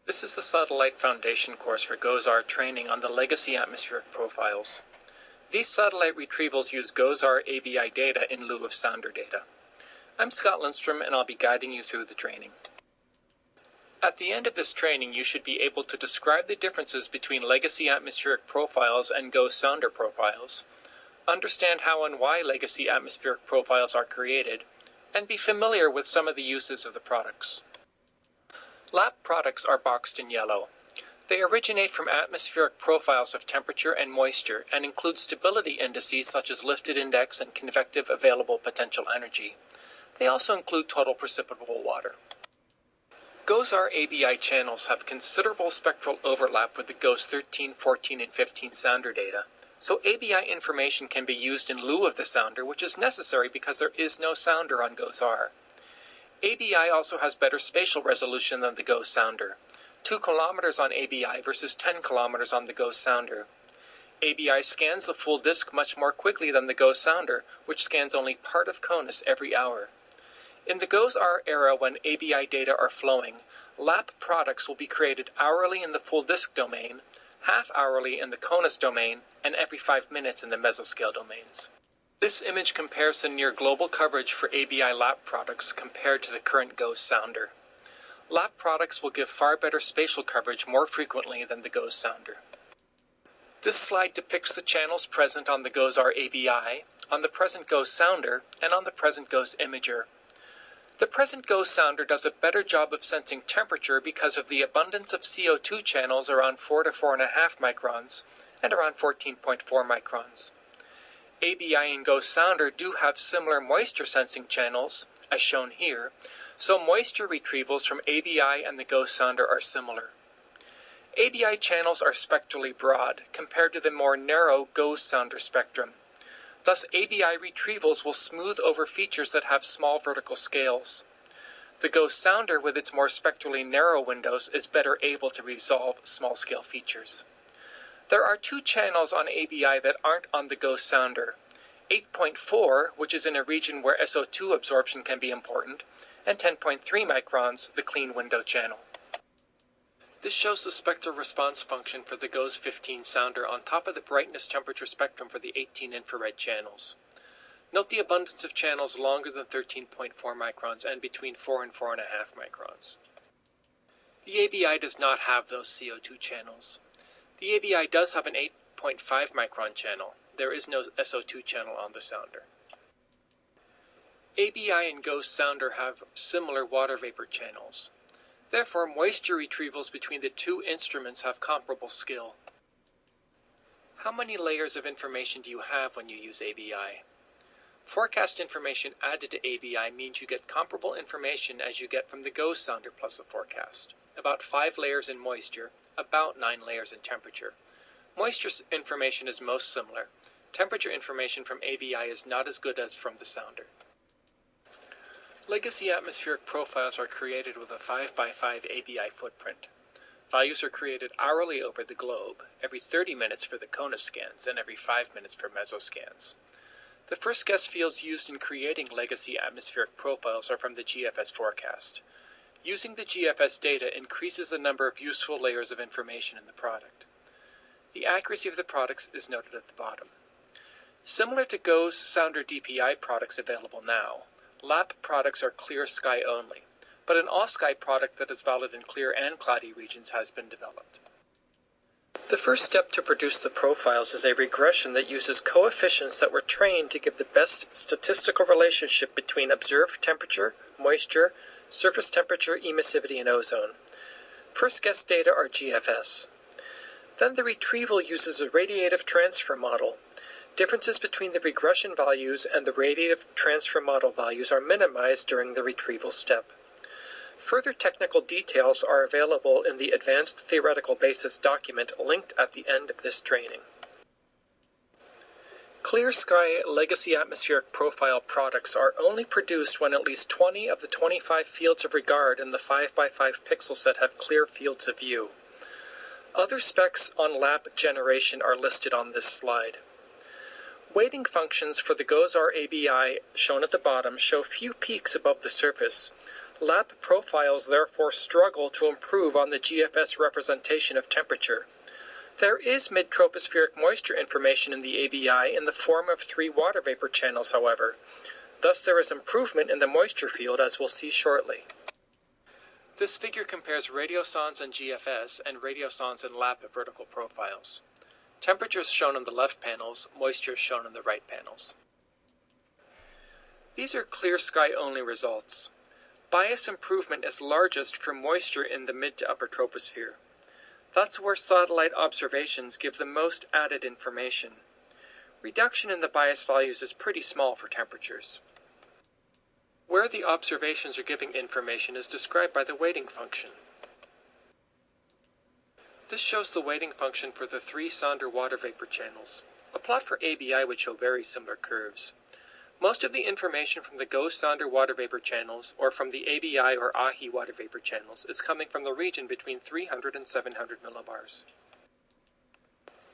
This is the Satellite Foundation course for GOES-R training on the legacy atmospheric profiles. These satellite retrievals use GOES-R ABI data in lieu of sounder data. I'm Scott Lindstrom and I'll be guiding you through the training. At the end of this training, you should be able to describe the differences between legacy atmospheric profiles and GOES sounder profiles, understand how and why legacy atmospheric profiles are created, and be familiar with some of the uses of the products. LAP products are boxed in yellow. They originate from atmospheric profiles of temperature and moisture and include stability indices such as lifted index and convective available potential energy. They also include total precipitable water. GOES-R ABI channels have considerable spectral overlap with the GOES 13, 14, and 15 sounder data, so ABI information can be used in lieu of the sounder, which is necessary because there is no sounder on GOES-R. ABI also has better spatial resolution than the GOES sounder, 2 kilometers on ABI versus 10 kilometers on the GOES sounder. ABI scans the full disk much more quickly than the GOES sounder, which scans only part of CONUS every hour. In the GOES-R era, when ABI data are flowing, LAP products will be created hourly in the full disk domain, half-hourly in the CONUS domain, and every 5 minutes in the mesoscale domains. This image compares the near global coverage for ABI LAP products compared to the current GOES sounder. LAP products will give far better spatial coverage more frequently than the GOES sounder. This slide depicts the channels present on the GOES-R ABI, on the present GOES sounder, and on the present GOES imager. The present GOES sounder does a better job of sensing temperature because of the abundance of CO2 channels around 4 to 4.5 microns and around 14.4 microns. ABI and GOES sounder do have similar moisture sensing channels, as shown here, so moisture retrievals from ABI and the GOES sounder are similar. ABI channels are spectrally broad, compared to the more narrow GOES sounder spectrum. Thus, ABI retrievals will smooth over features that have small vertical scales. The GOES sounder, with its more spectrally narrow windows, is better able to resolve small-scale features. There are 2 channels on ABI that aren't on the GOES sounder, 8.4, which is in a region where SO2 absorption can be important, and 10.3 microns, the clean window channel. This shows the spectral response function for the GOES 15 sounder on top of the brightness temperature spectrum for the 18 infrared channels. Note the abundance of channels longer than 13.4 microns and between 4 and 4.5 microns. The ABI does not have those CO2 channels. The ABI does have an 8.5 micron channel. There is no SO2 channel on the sounder. ABI and GOES sounder have similar water vapor channels. Therefore, moisture retrievals between the 2 instruments have comparable skill. How many layers of information do you have when you use ABI? Forecast information added to ABI means you get comparable information as you get from the GOES sounder plus the forecast. About 5 layers in moisture, about 9 layers in temperature. Moisture information is most similar. Temperature information from ABI is not as good as from the sounder. Legacy atmospheric profiles are created with a 5x5 ABI footprint. Values are created hourly over the globe, every 30 minutes for the CONUS scans and every 5 minutes for mesoscans. The first guess fields used in creating legacy atmospheric profiles are from the GFS forecast. Using the GFS data increases the number of useful layers of information in the product. The accuracy of the products is noted at the bottom. Similar to GOES sounder DPI products available now, LAP products are clear sky only, but an all-sky product that is valid in clear and cloudy regions has been developed. The first step to produce the profiles is a regression that uses coefficients that were trained to give the best statistical relationship between observed temperature, moisture, surface temperature, emissivity, and ozone. First guess data are GFS. Then the retrieval uses a radiative transfer model. Differences between the regression values and the radiative transfer model values are minimized during the retrieval step. Further technical details are available in the Advanced Theoretical Basis document linked at the end of this training. Clear sky legacy atmospheric profile products are only produced when at least 20 of the 25 fields of regard in the 5x5 pixel set have clear fields of view. Other specs on LAP generation are listed on this slide. Weighting functions for the GOES-R ABI, shown at the bottom, show few peaks above the surface. LAP profiles therefore struggle to improve on the GFS representation of temperature. There is mid-tropospheric moisture information in the ABI in the form of 3 water vapor channels, however. Thus there is improvement in the moisture field, as we'll see shortly. This figure compares radiosondes in GFS and radiosondes in LAP vertical profiles. Temperature is shown in the left panels, moisture is shown in the right panels. These are clear sky only results. Bias improvement is largest for moisture in the mid to upper troposphere. That's where satellite observations give the most added information. Reduction in the bias values is pretty small for temperatures. Where the observations are giving information is described by the weighting function. This shows the weighting function for the 3 Sonder water vapor channels. A plot for ABI would show very similar curves. Most of the information from the GOES-Sonder water vapor channels, or from the ABI or AHI water vapor channels, is coming from the region between 300 and 700 millibars.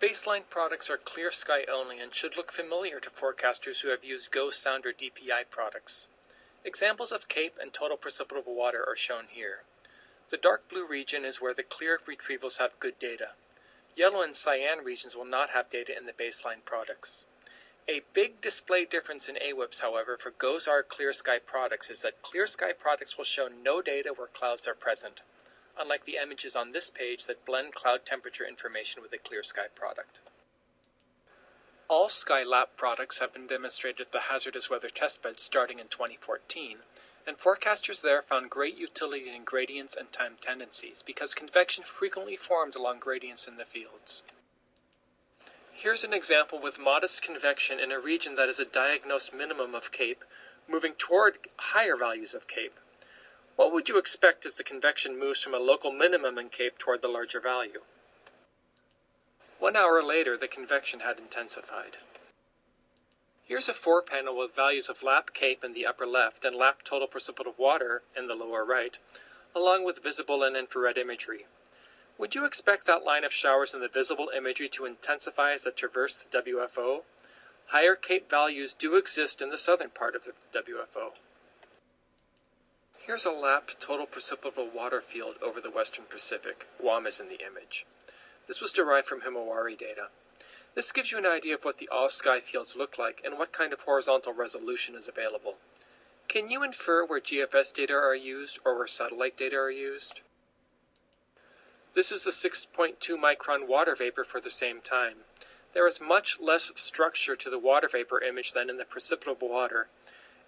Baseline products are clear sky only and should look familiar to forecasters who have used GOES-Sonder DPI products. Examples of CAPE and total precipitable water are shown here. The dark blue region is where the clear retrievals have good data. Yellow and cyan regions will not have data in the baseline products. A big display difference in AWIPS, however, for GOES-R clear sky products is that clear sky products will show no data where clouds are present, unlike the images on this page that blend cloud temperature information with a clear sky product. All SkyLab products have been demonstrated at the Hazardous Weather Testbed starting in 2014, and forecasters there found great utility in gradients and time tendencies because convection frequently formed along gradients in the fields. Here's an example with modest convection in a region that is a diagnosed minimum of CAPE, moving toward higher values of CAPE. What would you expect as the convection moves from a local minimum in CAPE toward the larger value? 1 hour later, the convection had intensified. Here's a 4-panel with values of LAP CAPE in the upper left and LAP total precipitable water in the lower right, along with visible and infrared imagery. Would you expect that line of showers in the visible imagery to intensify as it traversed the WFO? Higher CAPE values do exist in the southern part of the WFO. Here's a LAP total precipitable water field over the western Pacific. Guam is in the image. This was derived from Himawari data. This gives you an idea of what the all-sky fields look like and what kind of horizontal resolution is available. Can you infer where GFS data are used or where satellite data are used? This is the 6.2 micron water vapor for the same time. There is much less structure to the water vapor image than in the precipitable water,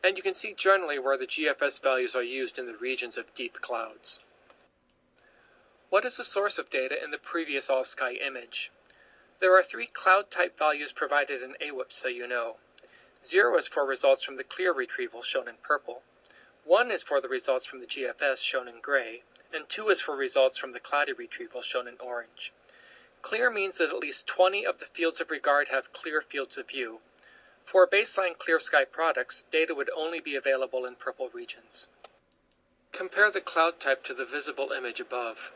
and you can see generally where the GFS values are used in the regions of deep clouds. What is the source of data in the previous all-sky image? There are 3 cloud type values provided in AWIPS, so you know. 0 is for results from the clear retrieval, shown in purple. 1 is for the results from the GFS, shown in gray, and 2 is for results from the cloudy retrieval, shown in orange. Clear means that at least 20 of the fields of regard have clear fields of view. For baseline clear sky products, data would only be available in purple regions. Compare the cloud type to the visible image above.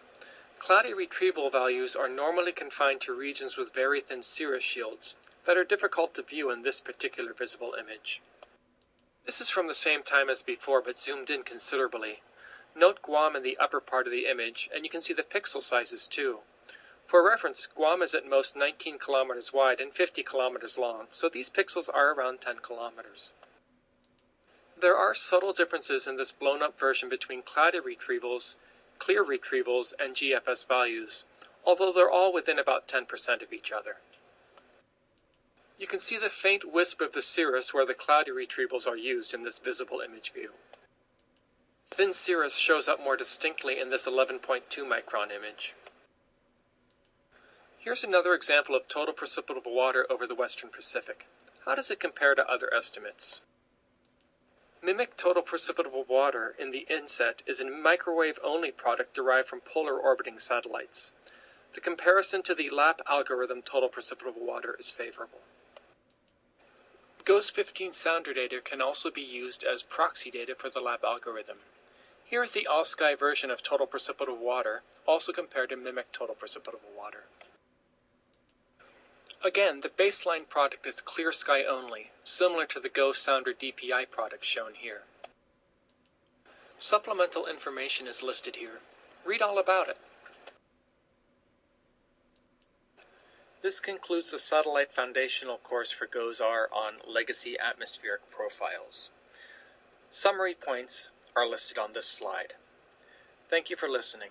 Cloudy retrieval values are normally confined to regions with very thin cirrus shields that are difficult to view in this particular visible image. This is from the same time as before, but zoomed in considerably. Note Guam in the upper part of the image, and you can see the pixel sizes too. For reference, Guam is at most 19 kilometers wide and 50 kilometers long, so these pixels are around 10 kilometers. There are subtle differences in this blown-up version between cloudy retrievals, clear retrievals, and GFS values, although they're all within about 10% of each other. You can see the faint wisp of the cirrus where the cloudy retrievals are used in this visible image view. Thin cirrus shows up more distinctly in this 11.2 micron image. Here's another example of total precipitable water over the western Pacific. How does it compare to other estimates? Mimic total precipitable water in the inset is a microwave-only product derived from polar orbiting satellites. The comparison to the LAP algorithm total precipitable water is favorable. GOES-15 sounder data can also be used as proxy data for the LAP algorithm. Here is the all-sky version of total precipitable water, also compared to mimic total precipitable water. Again, the baseline product is clear sky only, similar to the GOES sounder DPI product shown here. Supplemental information is listed here. Read all about it. This concludes the Satellite Foundational course for GOES-R on Legacy Atmospheric Profiles. Summary points are listed on this slide. Thank you for listening.